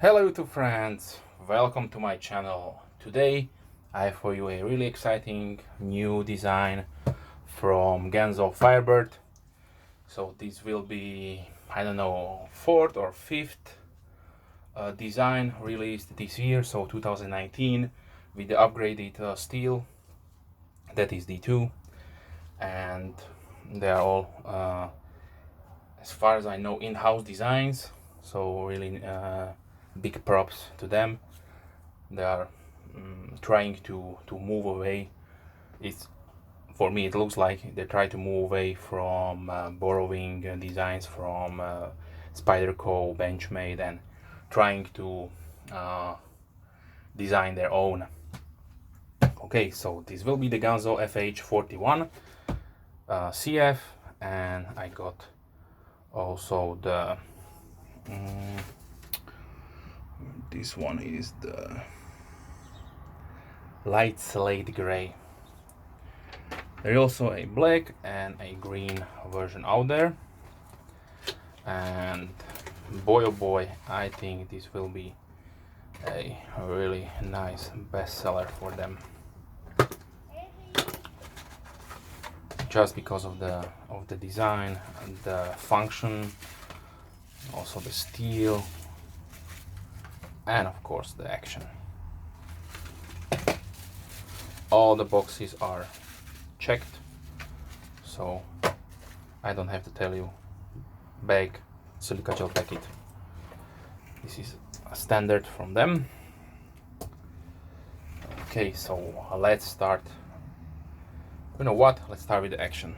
Hello YouTube friends, welcome to my channel. Today I have for you a really exciting new design from GANZO Firebird. So this will be, I don't know, fourth or fifth design released this year, so 2019, with the upgraded steel, that is D2, and they are all, as far as I know, in-house designs, so really big props to them. They are trying to move away. It's, for me, it looks like they try to move away from borrowing designs from Spyderco, Benchmade, and trying to design their own. Okay, so this will be the GANZO FH41 CF, and I got also the this one is the light slate gray. There is also a black and a green version out there, and boy oh boy, I think this will be a really nice bestseller for them, just because of the design and the function, also the steel, and of course the action. All the boxes are checked, so I don't have to tell you. Bag, silica gel packet, this is a standard from them. Okay, so let's start. You know what, let's start with the action.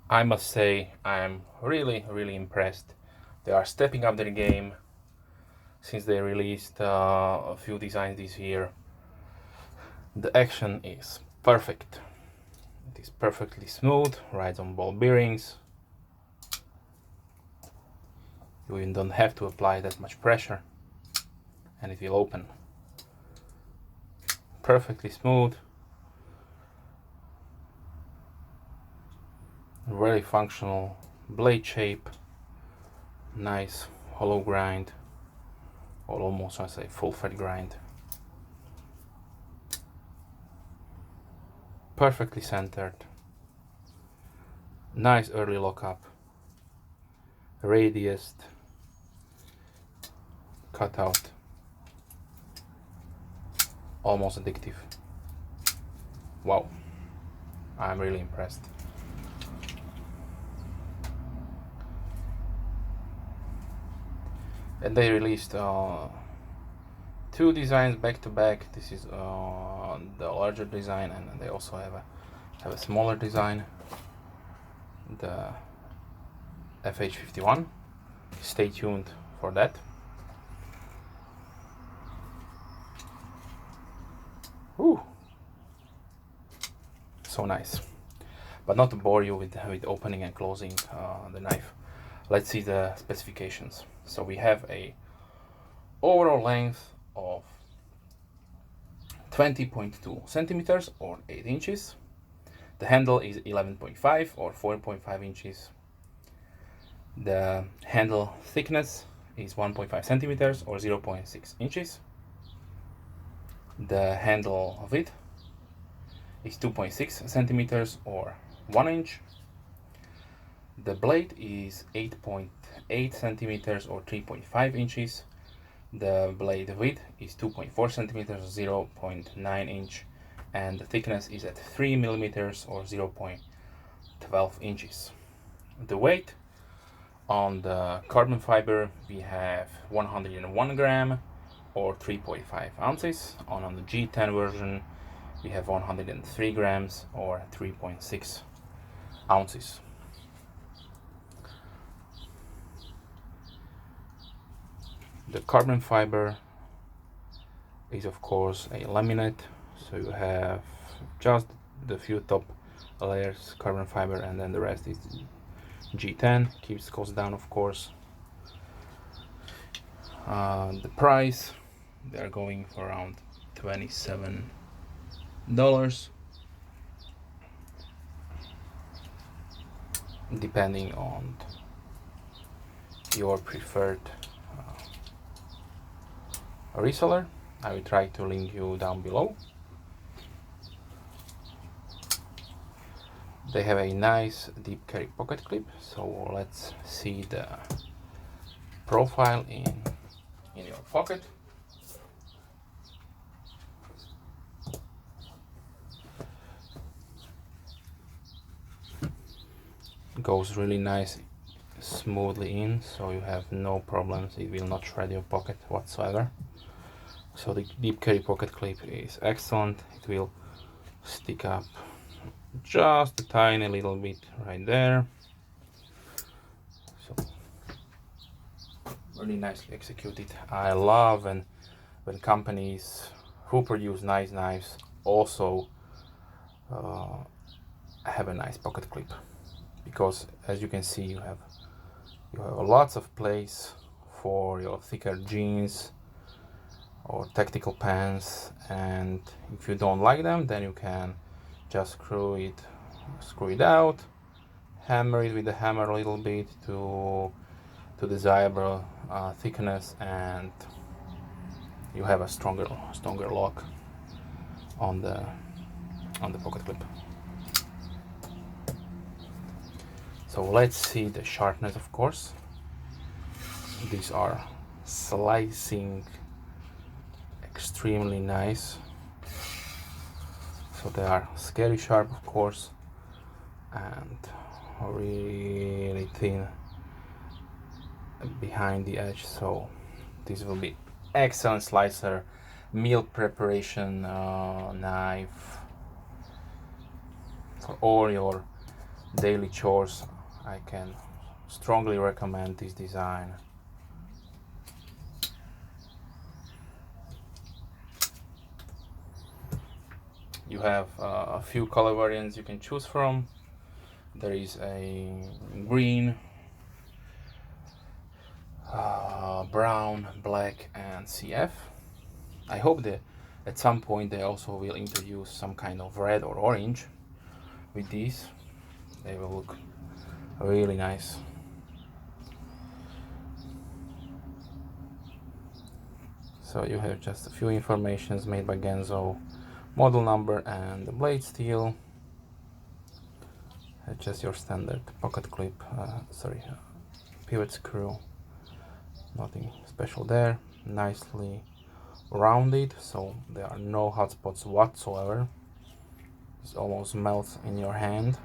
I must say I'm really impressed. They are stepping up their game since they released a few designs this year. The action is perfect. It is perfectly smooth, rides on ball bearings. You even don't have to apply that much pressure, and it will open. Perfectly smooth. Very functional blade shape, nice hollow grind, or almost, I say, full fat grind. Perfectly centered, nice early lockup, radius cutout, almost addictive. Wow, I'm really impressed. And they released two designs back to back. This is the larger design, and they also have a smaller design, the FH51. Stay tuned for that. Ooh, so nice. But not to bore you with opening and closing the knife, let's see the specifications. So we have a overall length of 20.2 centimeters or 8 inches. The handle is 11.5 or 4.5 inches. The handle thickness is 1.5 centimeters or 0.6 inches. The handle width is 2.6 centimeters or 1 inch. The blade is 8.8 centimeters or 3.5 inches. The blade width is 2.4 centimeters, 0.9 inch, and the thickness is at 3 millimeters or 0.12 inches. The weight on the carbon fiber, we have 101 gram or 3.5 ounces. On the G10 version, we have 103 grams or 3.6 ounces. The carbon fiber is of course a laminate, so you have just the few top layers carbon fiber, and then the rest is G10. Keeps cost down, of course. The price, they are going for around $27, depending on your preferred reseller. I will try to link you down below. They have a nice deep carry pocket clip, so let's see the profile in your pocket. Goes really nice, smoothly in, so you have no problems. It will not shred your pocket whatsoever. So the deep carry pocket clip is excellent. It will stick up just a tiny little bit right there. So really nicely executed. I love when companies who produce nice knives also have a nice pocket clip, because as you can see, you have lots of place for your thicker jeans or tactical pants, and if you don't like them, then you can just screw it out, hammer it with the hammer a little bit to desirable thickness, and you have a stronger lock on the pocket clip. So let's see the sharpness, of course. These are slicing extremely nice. So they are scary sharp, of course, and really thin behind the edge. So this will be excellent slicer, meal preparation knife for all your daily chores. I can strongly recommend this design. You have a few color variants you can choose from. There is a green, brown, black, and CF. I hope that at some point they also will introduce some kind of red or orange with these. They will look really nice. So you have just a few informations made by GANZO, model number and the blade steel. Just your standard pocket clip, pivot screw, nothing special there. Nicely rounded, so there are no hot spots whatsoever. It almost melts in your hand.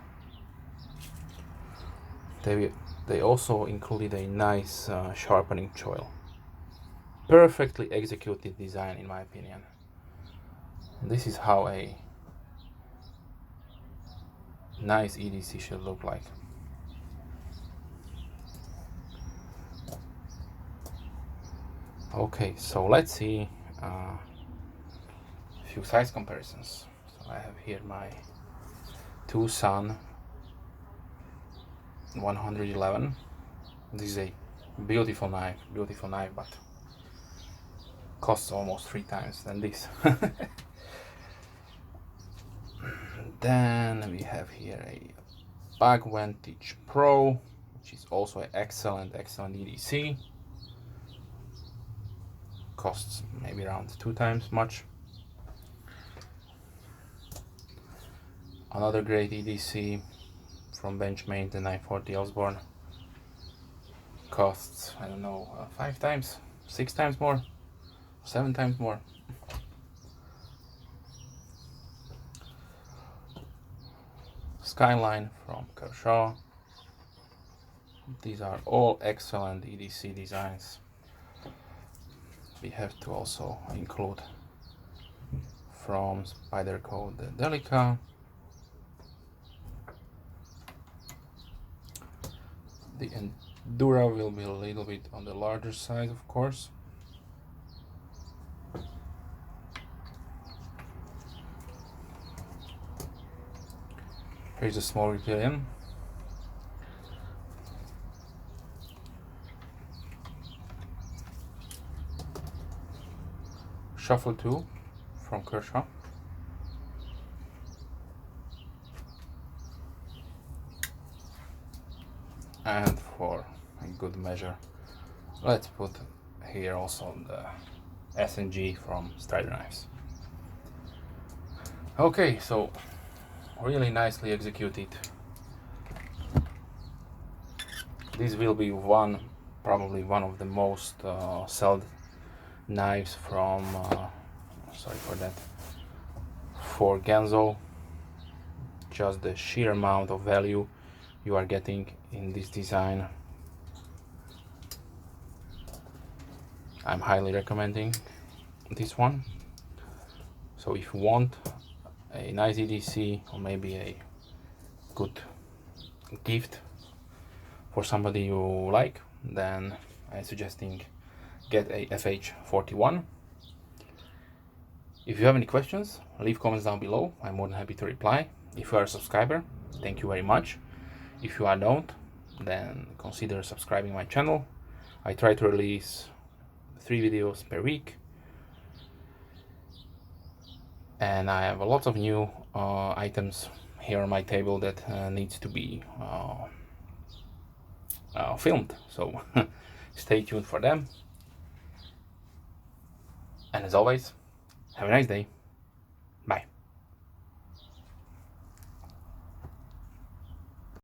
They also included a nice sharpening choil. Perfectly executed design, in my opinion. This is how a nice EDC should look like. Okay, so let's see a few size comparisons. So I have here my Tucson 111. This is a beautiful knife, but costs almost 3 times than this. Then we have here a Bag Vantage Pro, which is also an excellent EDC. Costs maybe around 2 times much. Another great EDC from Benchmade, the 940 Osborne. Costs, I don't know, 5 times, 6 times more, 7 times more. Skyline from Kershaw. These are all excellent EDC designs. We have to also include from Spyderco the Delica. The Endura will be a little bit on the larger side, of course. Here's a small Riparian. Shuffle 2 from Kershaw. And for a good measure, let's put here also the S&G from Strider Knives. Okay, so really nicely executed. This will be probably one of the most sold knives from, sorry for that, for Ganzo. Just the sheer amount of value you are getting in this design, I'm highly recommending this one. So if you want a nice EDC or maybe a good gift for somebody you like, then I'm suggesting get a FH41. If you have any questions, leave comments down below. I'm more than happy to reply. If you are a subscriber, thank you very much. If you are not, then consider subscribing my channel. I try to release 3 videos per week, and I have a lot of new items here on my table that needs to be filmed, so stay tuned for them. And as always, have a nice day.